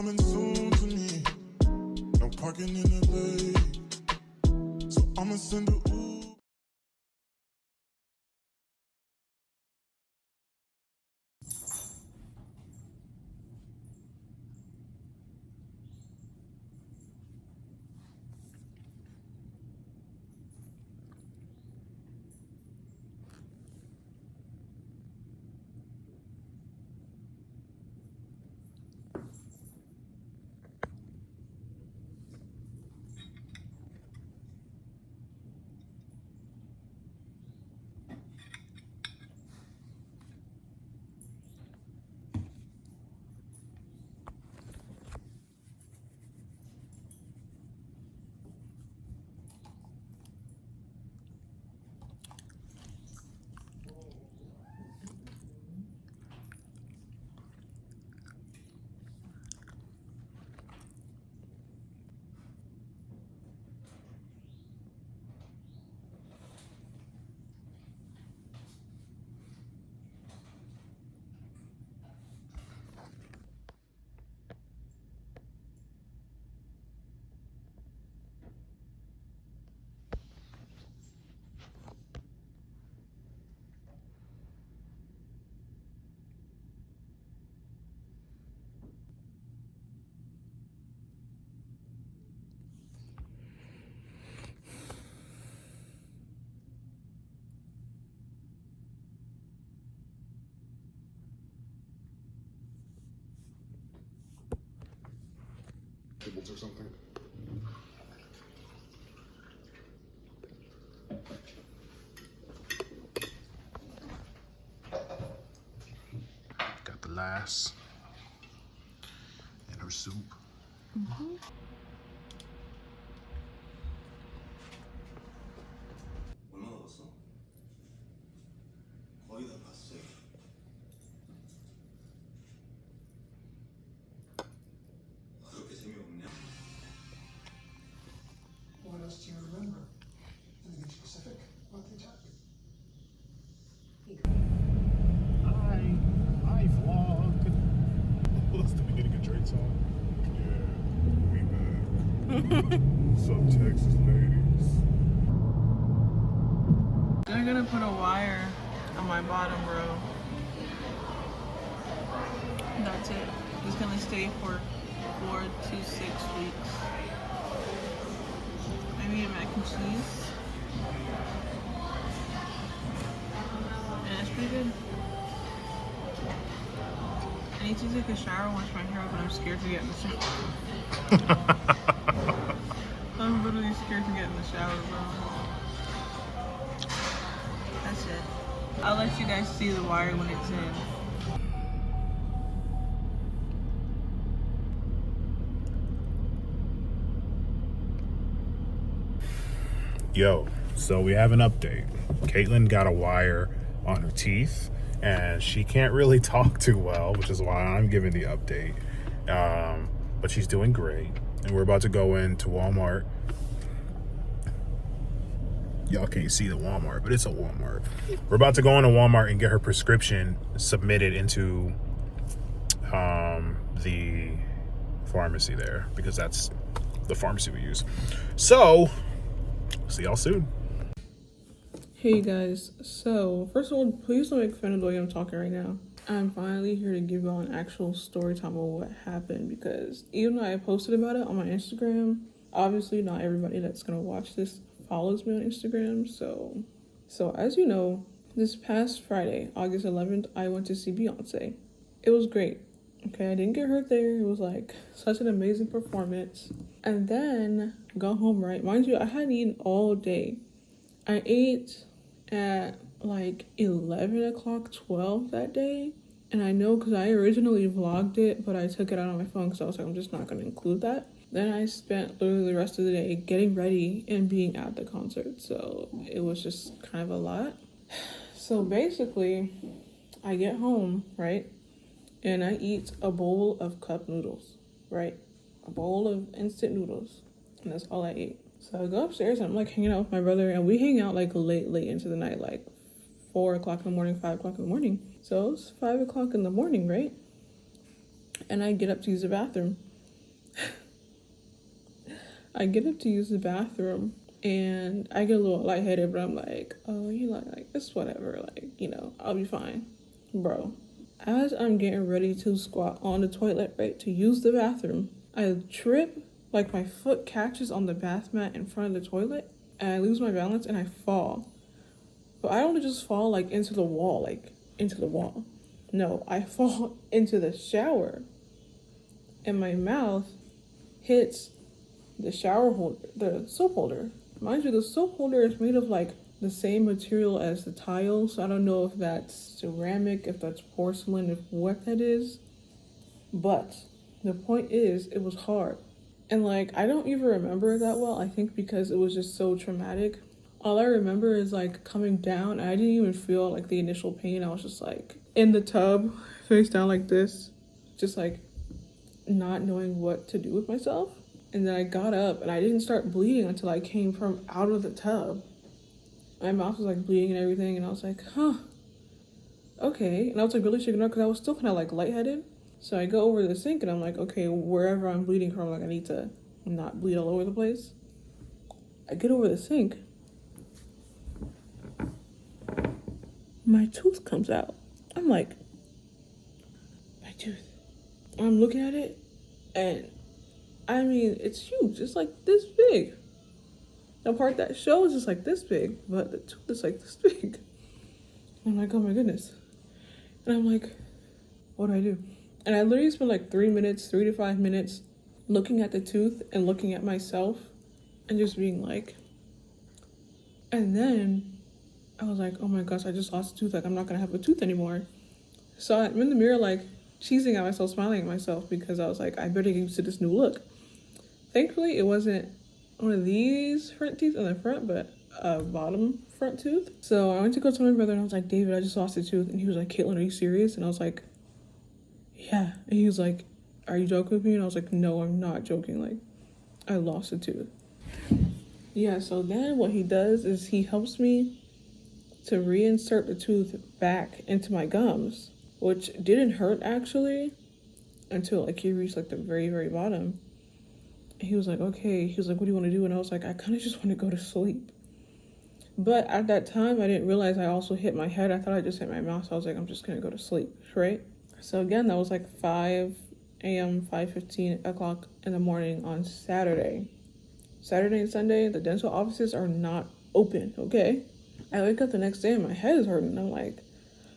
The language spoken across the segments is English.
coming soon to me. No parking in LA, so I'ma send a Uber. Or something. Got the lass and her soup. 얼마나 봤어? 거의 다 봤어. 그렇게 재미없냐? What else do you remember? Anything specific about the attack? I vlogged. That's the beginning of Drake's song. Yeah, we back. Some Texas ladies. They're gonna put a wire on my bottom, bro. That's it. It's gonna stay for 4 to 6 weeks. I made mac and cheese. And it's pretty good. I need to take a shower and wash my hair, but I'm scared to get in the shower. I'm literally scared to get in the shower, bro. That's it. I'll let you guys see the wire when it's in. Yo, so we have an update. Caitlin got a wire on her teeth and she can't really talk too well, which is why I'm giving the update. But she's doing great. And we're about to go into Walmart. Y'all can't see the Walmart, but it's a Walmart. We're about to go into Walmart and get her prescription submitted into the pharmacy there, because that's the pharmacy we use. So, see y'all soon. Hey guys, so first of all, please don't make fun of the way I'm talking right now. I'm finally here to give y'all an actual story time of what happened, because even though I posted about it on my Instagram, obviously not everybody that's gonna watch this follows me on Instagram. So as you know, this past Friday, August 11th, I went to see Beyonce. It was great. Okay, I didn't get hurt there. It was like such an amazing performance. And then got home, right? Mind you, I hadn't eaten all day. I ate at like 11 o'clock, 12 that day. And I know because I originally vlogged it, but I took it out on my phone because I was like, I'm just not going to include that. Then I spent literally the rest of the day getting ready and being at the concert. So it was just kind of a lot. So basically, I get home, right? And I eat a bowl of cup noodles, right? A bowl of instant noodles. And that's all I ate. So I go upstairs and I'm like hanging out with my brother, and we hang out like late into the night, like 4 o'clock in the morning, 5 o'clock in the morning. So it's 5 o'clock in the morning, right? And I get up to use the bathroom. I get up to use the bathroom and I get a little lightheaded, but I'm like, oh, like it's whatever. Like, I'll be fine. Bro, as I'm getting ready to squat on the toilet, right, to use the bathroom, I trip, like my foot catches on the bath mat in front of the toilet, and I lose my balance and I fall. But I don't just fall like into the wall, No, I fall into the shower. And my mouth hits the shower holder, the soap holder. Mind you, the soap holder is made of like the same material as the tile, so I don't know if that's ceramic, if that's porcelain, if what that is. But the point is, it was hard. And like, I don't even remember it that well, I think because it was just so traumatic. All I remember is like coming down, and I didn't even feel like the initial pain. I was just like in the tub, face down like this, just like not knowing what to do with myself. And then I got up and I didn't start bleeding until I came from out of the tub. My mouth was like bleeding and everything, and I was like, huh, okay. And I was like really shaken up because I was still kind of like lightheaded. So I go over to the sink and I'm like, okay, wherever I'm bleeding from, like I need to not bleed all over the place. I get over the sink. My tooth comes out. I'm like, my tooth. I'm looking at it, and I mean, it's huge. It's like this big. The part that shows is like this big, but the tooth is like this big. I'm like, oh my goodness. And I'm like, what do I do? And I literally spent like 3 to 5 minutes looking at the tooth and looking at myself and just being like, and then I was like, oh my gosh, I just lost a tooth. Like, I'm not gonna have a tooth anymore. So I'm in the mirror, like cheesing at myself, smiling at myself, because I was like, I better get used to this new look. Thankfully, it wasn't one of these front teeth in the front, but a bottom front tooth. So I went to go tell my brother, and I was like, David, I just lost a tooth. And he was like, Caitlin, are you serious? And I was like, yeah. And he was like, are you joking with me? And I was like, no, I'm not joking. Like, I lost a tooth. Yeah, so then what he does is he helps me to reinsert the tooth back into my gums, which didn't hurt actually until like he reached like the very, very bottom. He was like, okay. He was like, what do you want to do? And I was like, I kind of just want to go to sleep. But at that time, I didn't realize I also hit my head. I thought I just hit my mouth. So I was like, I'm just going to go to sleep, right? So again, that was like 5 a.m., 5:15 o'clock in the morning on Saturday. Saturday and Sunday, the dental offices are not open, okay? I wake up the next day and my head is hurting. I'm like,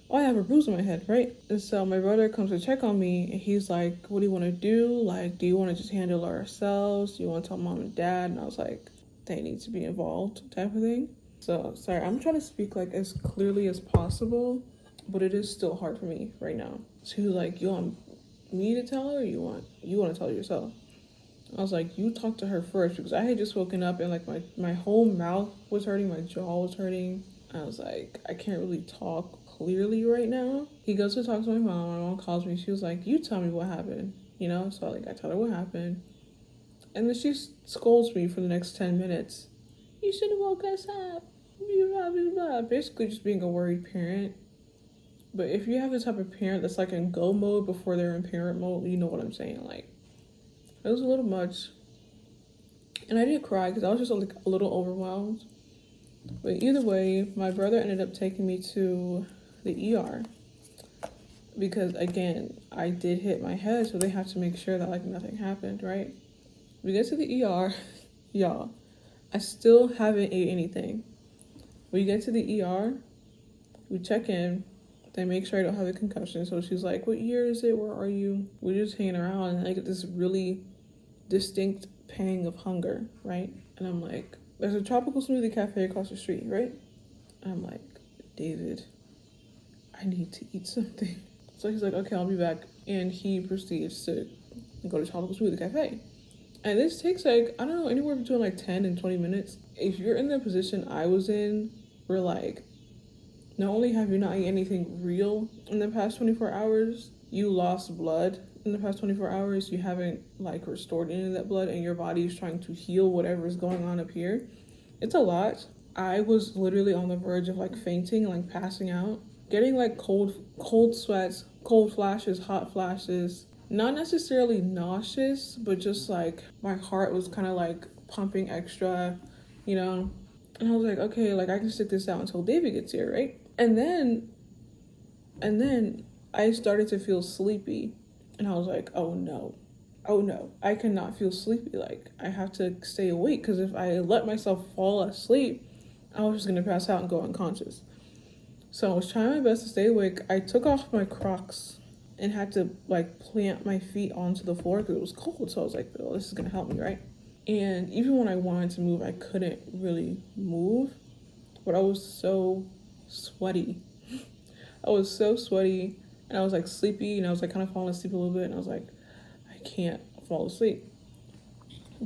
oh, I have a bruise on my head, right? And so my brother comes to check on me, and he's like, what do you want to do? Like, do you want to just handle it ourselves? Do you want to tell mom and dad? And I was like, they need to be involved, type of thing. So, sorry, I'm trying to speak like as clearly as possible, but it is still hard for me right now. So he was like, you want me to tell her, or you want to tell her yourself? I was like, you talk to her first, because I had just woken up and like my whole mouth was hurting, my jaw was hurting. I was like, I can't really talk clearly right now. He goes to talk to my mom calls me. She was like, you tell me what happened, So like, I tell her what happened. And then she scolds me for the next 10 minutes. You should have woke us up. Blah, blah, blah. Basically just being a worried parent. But if you have the type of parent that's like in go mode before they're in parent mode, you know what I'm saying. Like, it was a little much. And I didn't cry because I was just like a little overwhelmed. But either way, my brother ended up taking me to the ER. Because again, I did hit my head, so they have to make sure that like nothing happened, right? We get to the ER, y'all. I still haven't ate anything. We get to the ER, we check in, they make sure I don't have a concussion. So she's like, what year is it? Where are you? We're just hanging around, and I get this really distinct pang of hunger, right? And I'm like, there's a tropical smoothie cafe across the street, right? And I'm like, David, I need to eat something. So he's like, okay, I'll be back. And he proceeds to go to tropical smoothie cafe. And this takes like, I don't know, anywhere between like 10 and 20 minutes. If you're in the position I was in, where like, not only have you not eaten anything real in the past 24 hours, you lost blood in the past 24 hours, you haven't like restored any of that blood, and your body is trying to heal whatever is going on up here. It's a lot. I was literally on the verge of like fainting, like passing out, getting like cold sweats, cold flashes, hot flashes, not necessarily nauseous, but just like my heart was kind of like pumping extra, you know. And I was like, okay, like I can stick this out until David gets here, right? And then I started to feel sleepy, and I was like, oh no, I cannot feel sleepy. Like I have to stay awake, because if I let myself fall asleep, I was just gonna pass out and go unconscious. So I was trying my best to stay awake. I took off my Crocs and had to like plant my feet onto the floor because it was cold. So I was like, oh, this is gonna help me, right? And even when I wanted to move, I couldn't really move. But I was so sweaty. I was so sweaty, and I was like sleepy, and I was like kind of falling asleep a little bit, and I was like, I can't fall asleep.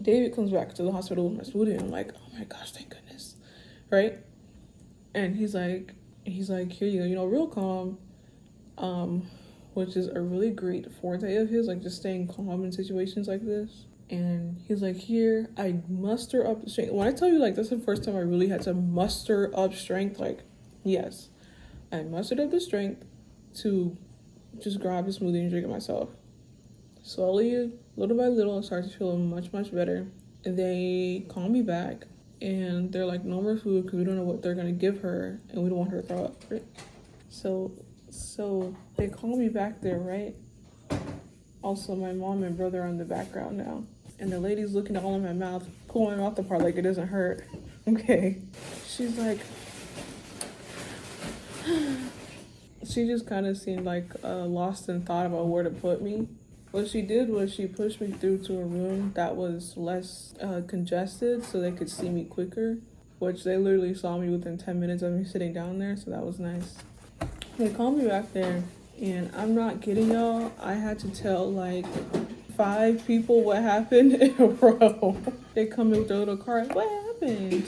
David comes back to the hospital with my smoothie, and I'm like, oh my gosh, thank goodness, right? And he's like, here you go, you know, real calm, which is a really great forte of his, like just staying calm in situations like this. And he's like, here, I muster up the strength. When I tell you, like, that's the first time I really had to muster up strength, like, yes, I mustered up the strength to just grab a smoothie and drink it myself. Slowly, little by little, I started to feel much, much better. They call me back, and they're like, no more food, because we don't know what they're going to give her, and we don't want her to throw up, right? So they call me back there, right? Also, my mom and brother are in the background now. And the lady's looking all in my mouth, pulling my mouth apart like it doesn't hurt. Okay. She's like, she just kind of seemed like lost in thought about where to put me. What she did was she pushed me through to a room that was less congested so they could see me quicker, which they literally saw me within 10 minutes of me sitting down there, so that was nice. They called me back there, and I'm not kidding y'all, I had to tell like 5 people what happened in a row. They come in with their little card. What happened?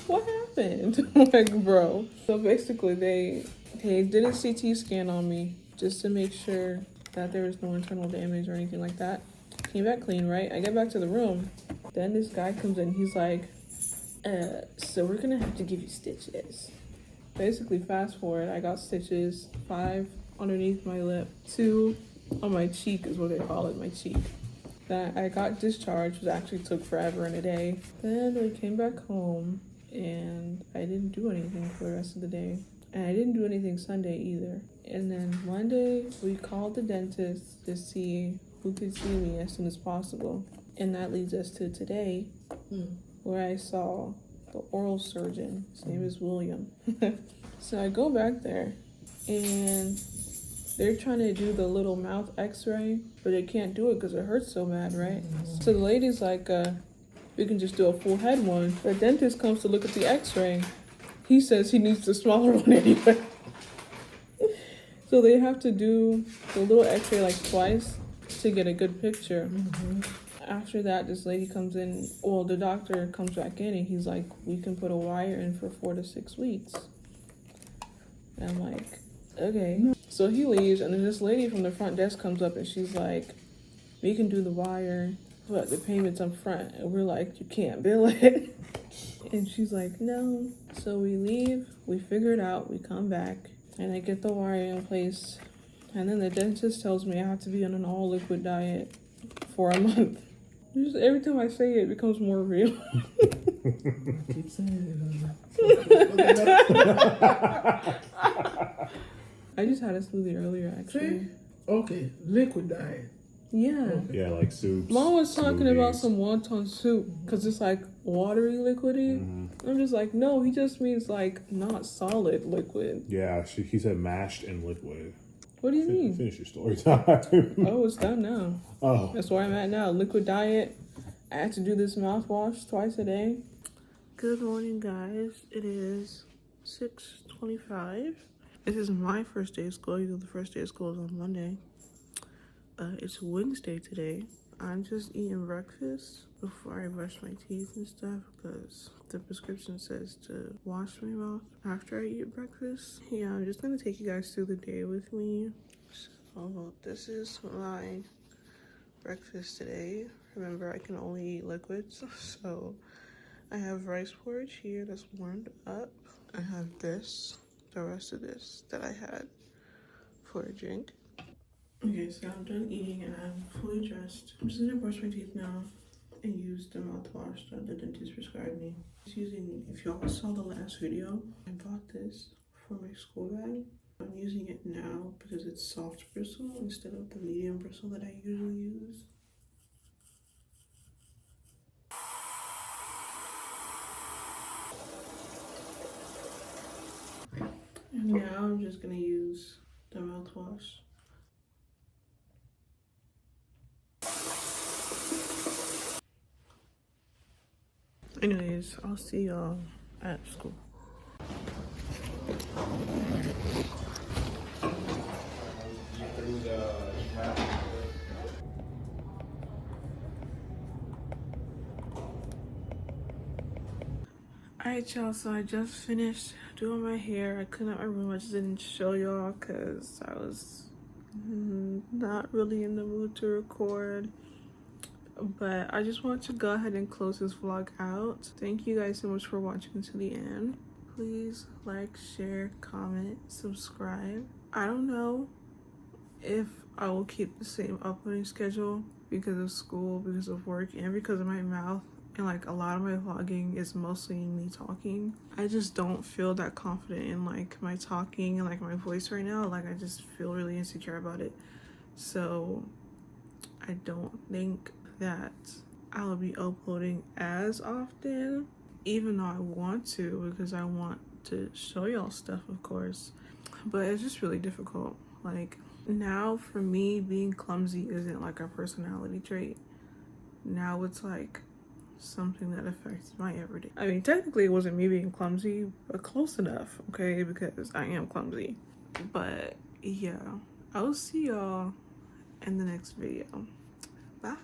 What happened? I'm like, bro. So basically, they did a CT scan on me just to make sure that there was no internal damage or anything like that. Came back clean, right? I get back to the room. Then this guy comes in. He's like, so we're gonna have to give you stitches. Basically, fast forward, I got stitches, 5 underneath my lip, 2 on my cheek is what they call it, my cheek. Then I got discharged, which actually took forever and a day. Then we came back home, and I didn't do anything for the rest of the day. And I didn't do anything Sunday either. And then Monday, we called the dentist to see who could see me as soon as possible. And that leads us to today, where I saw the oral surgeon. His name is William. So I go back there, and they're trying to do the little mouth x-ray, but they can't do it because it hurts so bad, right? So the lady's like, we can just do a full head one. The dentist comes to look at the x-ray. He says he needs the smaller one anyway. So they have to do the little x-ray like twice to get a good picture. After that, this lady comes in, well, the doctor comes back in, and he's like, we can put a wire in for 4 to 6 weeks. And I'm like, okay. So he leaves, and then this lady from the front desk comes up, and she's like, we can do the wire, but the payment's up front. And we're like, you can't bill it. And she's like, no. So we leave, we figure it out, we come back, and I get the wire in place. And then the dentist tells me I have to be on an all liquid diet for a month. Just every time I say it, it becomes more real. Keep saying I just had a smoothie earlier, actually. See? Okay, liquid diet. Yeah. Yeah, like soups. Mom was talking about smoothies. some wonton soup because it's like watery liquidy. I'm just like, no, he just means like not solid liquid. Yeah, he said mashed and liquid. What do you mean? Finish your story time. Oh, it's done now. Oh. That's where I'm at now. Liquid diet. I had to do this mouthwash twice a day. Good morning, guys. It is 6:25. This is my first day of school. You know, the first day of school is on Monday. It's Wednesday today. I'm just eating breakfast before I brush my teeth and stuff because the prescription says to wash my mouth after I eat breakfast. Yeah, I'm just gonna take you guys through the day with me. So this is my breakfast today. Remember, I can only eat liquids, so I have rice porridge here that's warmed up. I have the rest of this that I had for a drink. Okay, so I'm done eating and I'm fully dressed. I'm just gonna brush my teeth now and use the mouthwash that the dentist prescribed me. Just using, if y'all saw the last video, I bought this for my school bag. I'm using it now because it's soft bristle instead of the medium bristle that I usually use. And now I'm just gonna use the mouthwash. Anyways, I'll see y'all at school. Alright y'all, so I just finished doing my hair. I cleaned up my room. I just didn't show y'all because I was not really in the mood to record. But I just want to go ahead and close this vlog out. Thank you guys so much for watching to the end. Please like, share, comment, subscribe. I don't know if I will keep the same uploading schedule because of school, because of work, and because of my mouth. And like a lot of my vlogging is mostly me talking. I just don't feel that confident in like my talking and like my voice right now. Like I just feel really insecure about it. So I don't think that I'll be uploading as often, even though I want to, because I want to show y'all stuff, of course. But it's just really difficult. Like now for me, being clumsy isn't like a personality trait. Now it's like something that affects my everyday. I mean, technically it wasn't me being clumsy, but close enough, okay? Because I am clumsy. But yeah, I'll see y'all in the next video. Bye.